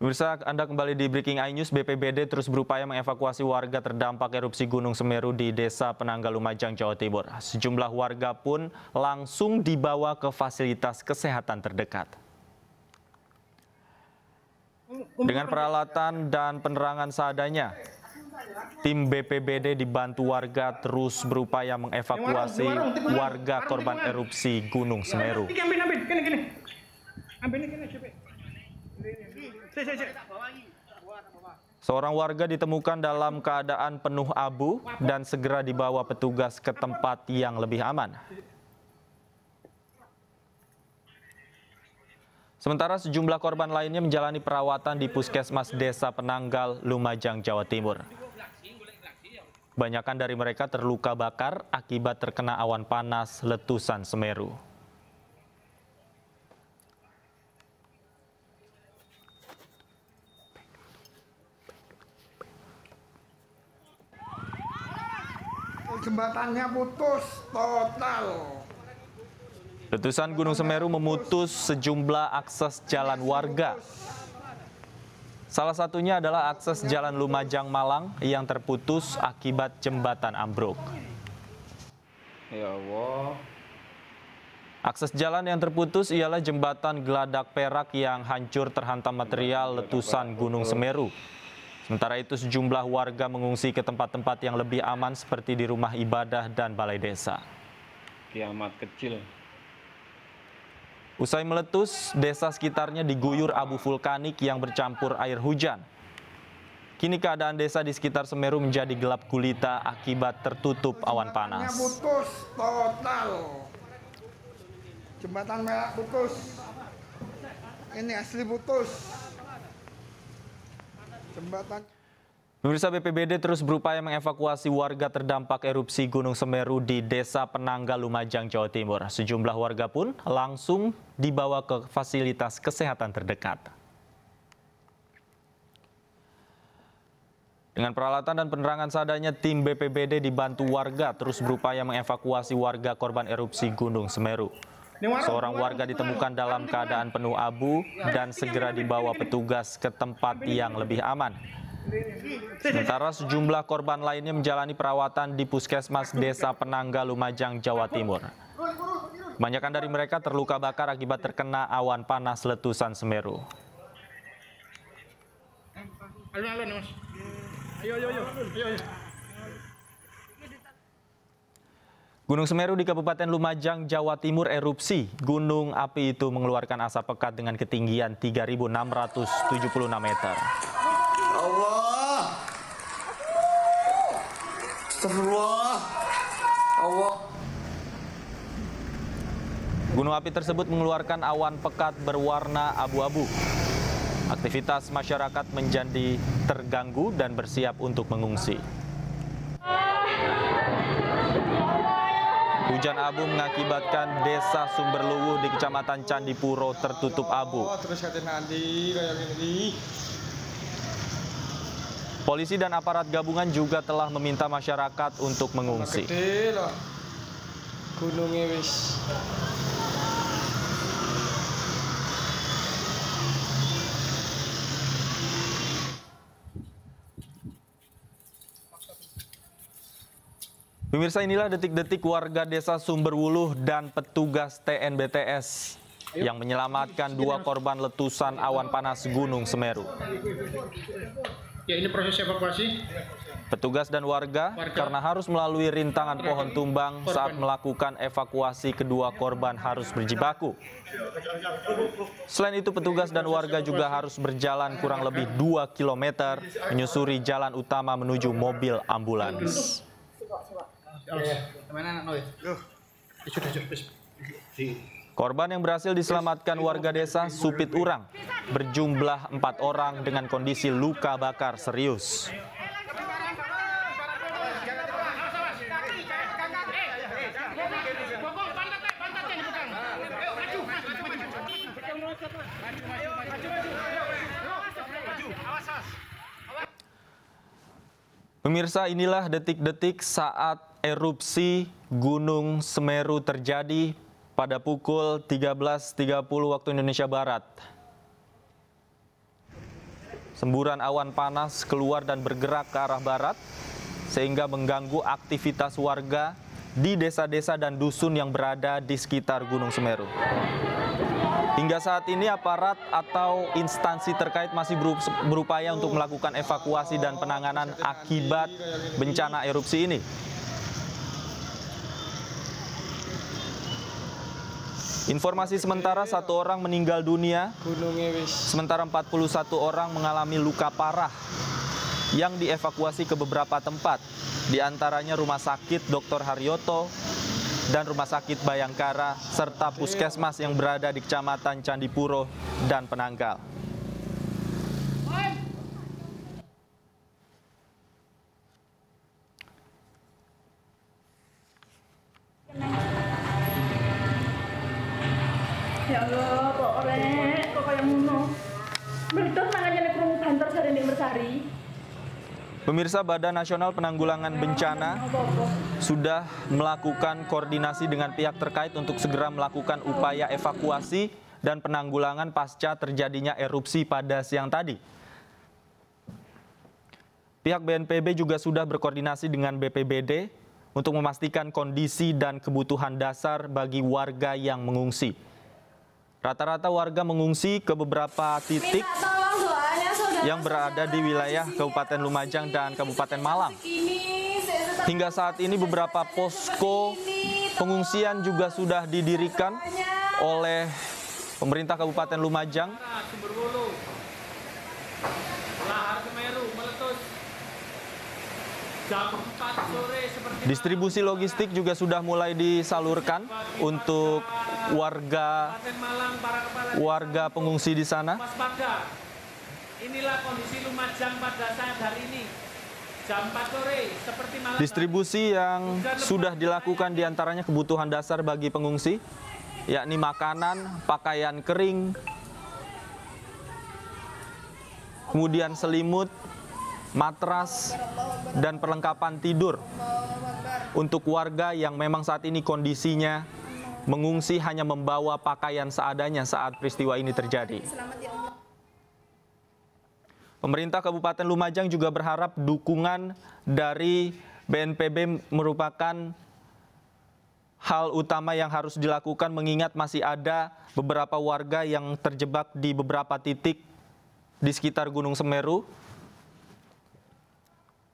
Pemirsa, Anda kembali di Breaking iNews. BPBD terus berupaya mengevakuasi warga terdampak erupsi Gunung Semeru di Desa Penanggal, Lumajang, Jawa Timur. Sejumlah warga pun langsung dibawa ke fasilitas kesehatan terdekat. Dengan peralatan dan penerangan seadanya, tim BPBD dibantu warga terus berupaya mengevakuasi warga korban erupsi Gunung Semeru. Seorang warga ditemukan dalam keadaan penuh abu dan segera dibawa petugas ke tempat yang lebih aman. Sementara sejumlah korban lainnya menjalani perawatan di Puskesmas Desa Penanggal, Lumajang, Jawa Timur. Banyakan dari mereka terluka bakar akibat terkena awan panas letusan Semeru. Jembatannya putus total. Letusan Gunung Semeru memutus sejumlah akses jalan warga. Salah satunya adalah akses jalan Lumajang Malang yang terputus akibat jembatan ambruk. Ya Allah. Akses jalan yang terputus ialah jembatan Geladak Perak yang hancur terhantam material letusan Gunung Semeru. Sementara itu sejumlah warga mengungsi ke tempat-tempat yang lebih aman seperti di rumah ibadah dan balai desa. Kiamat kecil. Usai meletus, desa sekitarnya diguyur abu vulkanik yang bercampur air hujan. Kini keadaan desa di sekitar Semeru menjadi gelap gulita akibat tertutup awan panas. Putus total. Jembatan merah putus. Ini asli putus. Jembatan. Pemirsa, BPBD terus berupaya mengevakuasi warga terdampak erupsi Gunung Semeru di Desa Penanggal, Lumajang, Jawa Timur. Sejumlah warga pun langsung dibawa ke fasilitas kesehatan terdekat. Dengan peralatan dan penerangan seadanya, tim BPBD dibantu warga terus berupaya mengevakuasi warga korban erupsi Gunung Semeru. Seorang warga ditemukan dalam keadaan penuh abu dan segera dibawa petugas ke tempat yang lebih aman. Sementara sejumlah korban lainnya menjalani perawatan di Puskesmas Desa Penanggal, Lumajang, Jawa Timur. Kebanyakan dari mereka terluka bakar akibat terkena awan panas letusan Semeru. Gunung Semeru di Kabupaten Lumajang, Jawa Timur erupsi. Gunung api itu mengeluarkan asap pekat dengan ketinggian 3.676 meter. Allah. Astagfirullah. Allah. Gunung api tersebut mengeluarkan awan pekat berwarna abu-abu. Aktivitas masyarakat menjadi terganggu dan bersiap untuk mengungsi. Hujan abu mengakibatkan Desa Sumberluwuh di Kecamatan Candipuro tertutup abu. Polisi dan aparat gabungan juga telah meminta masyarakat untuk mengungsi. Gunungnya wis. Pemirsa, inilah detik-detik warga Desa Sumberwuluh dan petugas TNBTS yang menyelamatkan dua korban letusan awan panas Gunung Semeru. Ya, ini proses evakuasi. Petugas dan warga karena harus melalui rintangan pohon tumbang saat melakukan evakuasi, kedua korban harus berjibaku. Selain itu, petugas dan warga juga harus berjalan kurang lebih 2 km menyusuri jalan utama menuju mobil ambulans. Korban yang berhasil diselamatkan warga desa Supit Urang berjumlah 4 orang dengan kondisi luka bakar serius. Pemirsa, inilah detik-detik saat erupsi Gunung Semeru terjadi pada pukul 13.30 waktu Indonesia Barat. Semburan awan panas keluar dan bergerak ke arah barat, sehingga mengganggu aktivitas warga di desa-desa dan dusun yang berada di sekitar Gunung Semeru. Hingga saat ini aparat atau instansi terkait masih berupaya untuk melakukan evakuasi dan penanganan akibat bencana erupsi ini. Informasi sementara, 1 orang meninggal dunia, sementara 41 orang mengalami luka parah yang dievakuasi ke beberapa tempat, di antaranya Rumah Sakit Dr. Haryoto dan Rumah Sakit Bayangkara, serta puskesmas yang berada di Kecamatan Candipuro dan Penanggal. Ya Allah, kok orek, kok kayak ngono. Meledos nangane krungu banter sarene Mersari. Pemirsa, Badan Nasional Penanggulangan Bencana sudah melakukan koordinasi dengan pihak terkait untuk segera melakukan upaya evakuasi dan penanggulangan pasca terjadinya erupsi pada siang tadi. Pihak BNPB juga sudah berkoordinasi dengan BPBD untuk memastikan kondisi dan kebutuhan dasar bagi warga yang mengungsi. Rata-rata warga mengungsi ke beberapa titik yang berada di wilayah Kabupaten Lumajang dan Kabupaten Malang. Hingga saat ini beberapa posko pengungsian juga sudah didirikan oleh pemerintah Kabupaten Lumajang. Distribusi logistik juga sudah mulai disalurkan untuk warga pengungsi di sana. Inilah kondisi Lumajang pada saat hari ini. Jam 4 sore seperti malam. Distribusi yang sudah dilakukan diantaranya kebutuhan dasar bagi pengungsi, yakni makanan, pakaian kering, kemudian selimut, matras, dan perlengkapan tidur untuk warga yang memang saat ini kondisinya mengungsi hanya membawa pakaian seadanya saat peristiwa ini terjadi. Pemerintah Kabupaten Lumajang juga berharap dukungan dari BNPB merupakan hal utama yang harus dilakukan, mengingat masih ada beberapa warga yang terjebak di beberapa titik di sekitar Gunung Semeru.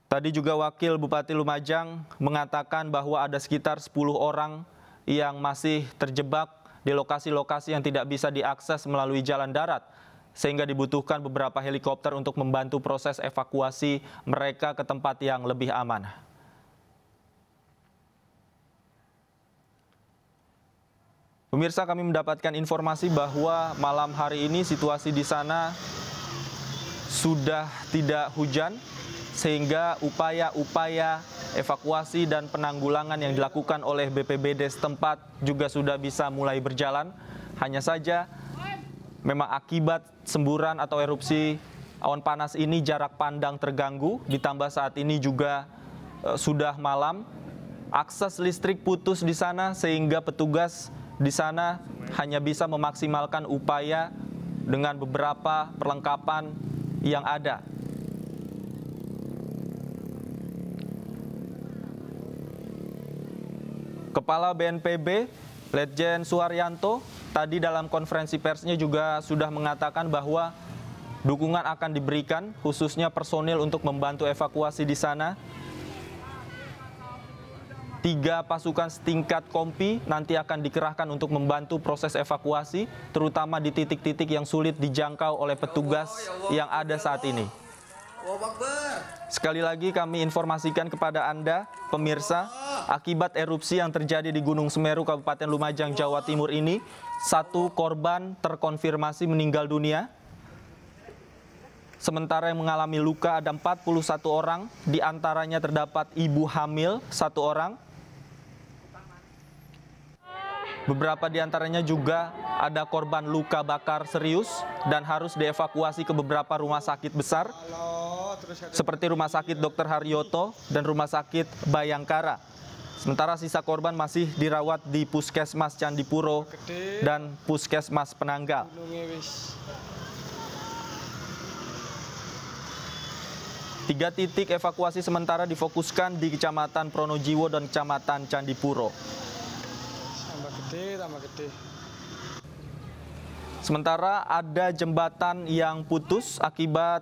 Tadi juga Wakil Bupati Lumajang mengatakan bahwa ada sekitar 10 orang yang masih terjebak di lokasi-lokasi yang tidak bisa diakses melalui jalan darat, sehingga dibutuhkan beberapa helikopter untuk membantu proses evakuasi mereka ke tempat yang lebih aman. Pemirsa, kami mendapatkan informasi bahwa malam hari ini situasi di sana sudah tidak hujan, sehingga upaya-upaya evakuasi dan penanggulangan yang dilakukan oleh BPBD setempat juga sudah bisa mulai berjalan. Hanya saja memang akibat semburan atau erupsi awan panas ini jarak pandang terganggu, ditambah saat ini juga sudah malam, akses listrik putus di sana sehingga petugas di sana hanya bisa memaksimalkan upaya dengan beberapa perlengkapan yang ada. Kepala BNPB, Letjen Suharyanto, tadi dalam konferensi persnya juga sudah mengatakan bahwa dukungan akan diberikan, khususnya personil untuk membantu evakuasi di sana. 3 pasukan setingkat kompi nanti akan dikerahkan untuk membantu proses evakuasi, terutama di titik-titik yang sulit dijangkau oleh petugas yang ada saat ini. Sekali lagi kami informasikan kepada Anda, pemirsa, akibat erupsi yang terjadi di Gunung Semeru, Kabupaten Lumajang, Jawa Timur ini, 1 korban terkonfirmasi meninggal dunia. Sementara yang mengalami luka ada 41 orang, diantaranya terdapat ibu hamil 1 orang. Beberapa diantaranya juga ada korban luka bakar serius dan harus dievakuasi ke beberapa rumah sakit besar, seperti Rumah Sakit Dr. Haryoto dan Rumah Sakit Bayangkara. Sementara sisa korban masih dirawat di Puskesmas Candipuro dan Puskesmas Penanggal. 3 titik evakuasi sementara difokuskan di Kecamatan Pronojiwo dan Kecamatan Candipuro. Tambah gede. Sementara ada jembatan yang putus akibat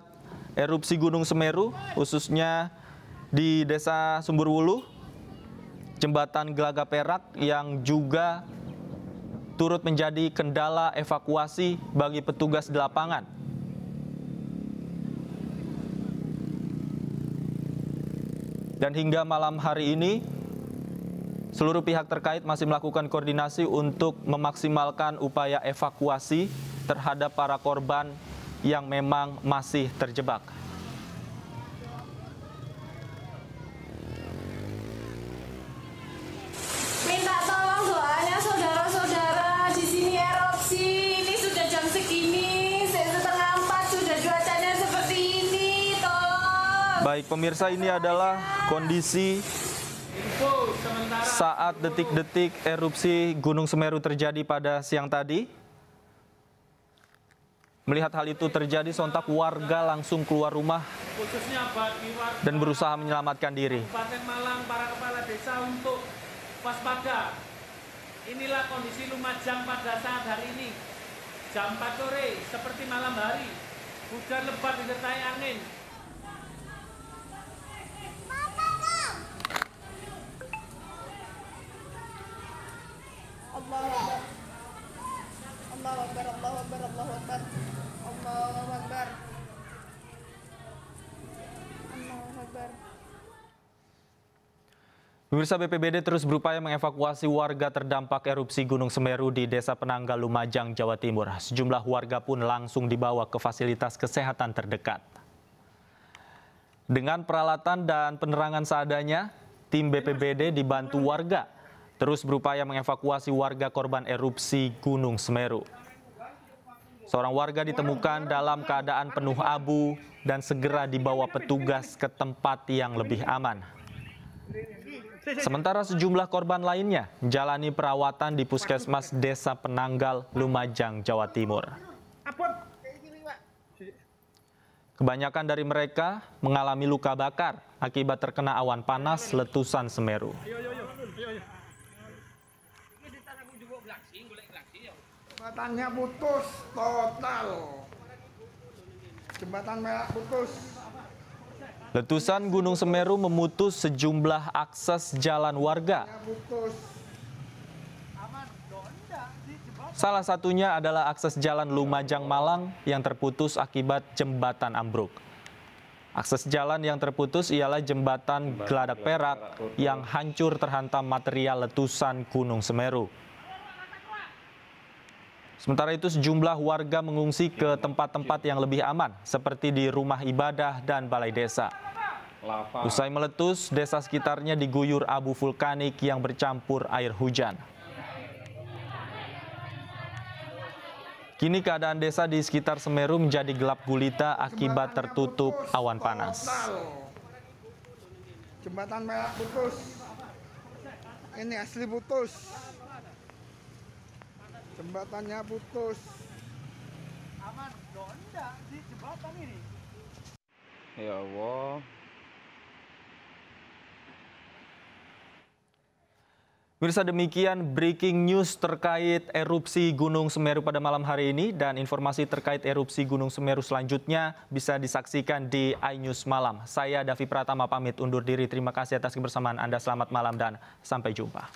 erupsi Gunung Semeru, khususnya di Desa Sumberwuluh, jembatan Gelaga Perak yang juga turut menjadi kendala evakuasi bagi petugas di lapangan. Dan hingga malam hari ini, seluruh pihak terkait masih melakukan koordinasi untuk memaksimalkan upaya evakuasi terhadap para korban yang memang masih terjebak. Minta tolong doanya saudara-saudara, di sini erupsi. Ini sudah jam segini, 3:30 sudah cuacanya seperti ini, tolong. Baik pemirsa, ini adalah kondisi saat detik-detik erupsi Gunung Semeru terjadi pada siang tadi. Melihat hal itu terjadi, sontak warga langsung keluar rumah Khususnya bagi warga dan berusaha menyelamatkan diri. Kabupaten Malang, para kepala desa untuk waspada. Inilah kondisi Lumajang pada saat hari ini. Jam 4 sore, seperti malam hari, hujan lebat disertai angin. Allahu Akbar, Allahu Akbar, Allahu Akbar, Allahu Akbar, Allahu Akbar. Pemirsa, BPBD terus berupaya mengevakuasi warga terdampak erupsi Gunung Semeru di Desa Penanggal, Lumajang, Jawa Timur. Sejumlah warga pun langsung dibawa ke fasilitas kesehatan terdekat. Dengan peralatan dan penerangan seadanya, tim BPBD dibantu warga terus berupaya mengevakuasi warga korban erupsi Gunung Semeru. Seorang warga ditemukan dalam keadaan penuh abu dan segera dibawa petugas ke tempat yang lebih aman. Sementara sejumlah korban lainnya menjalani perawatan di Puskesmas Desa Penanggal, Lumajang, Jawa Timur. Kebanyakan dari mereka mengalami luka bakar akibat terkena awan panas letusan Semeru. Jembatannya putus total. Jembatan merah putus. Letusan Gunung Semeru memutus sejumlah akses jalan warga. Salah satunya adalah akses jalan Lumajang Malang yang terputus akibat jembatan ambruk. Akses jalan yang terputus ialah jembatan Geladak Perak yang hancur terhantam material letusan Gunung Semeru. Sementara itu sejumlah warga mengungsi ke tempat-tempat yang lebih aman seperti di rumah ibadah dan balai desa. Usai meletus, desa sekitarnya diguyur abu vulkanik yang bercampur air hujan. Kini keadaan desa di sekitar Semeru menjadi gelap gulita akibat tertutup awan panas. Jembatan merah putus. Ini asli putus. Jembatannya putus. Aman, enggak di jembatan ini. Ya Allah. Pemirsa, demikian breaking news terkait erupsi Gunung Semeru pada malam hari ini, dan informasi terkait erupsi Gunung Semeru selanjutnya bisa disaksikan di iNews Malam. Saya Davi Pratama pamit undur diri. Terima kasih atas kebersamaan Anda. Selamat malam dan sampai jumpa.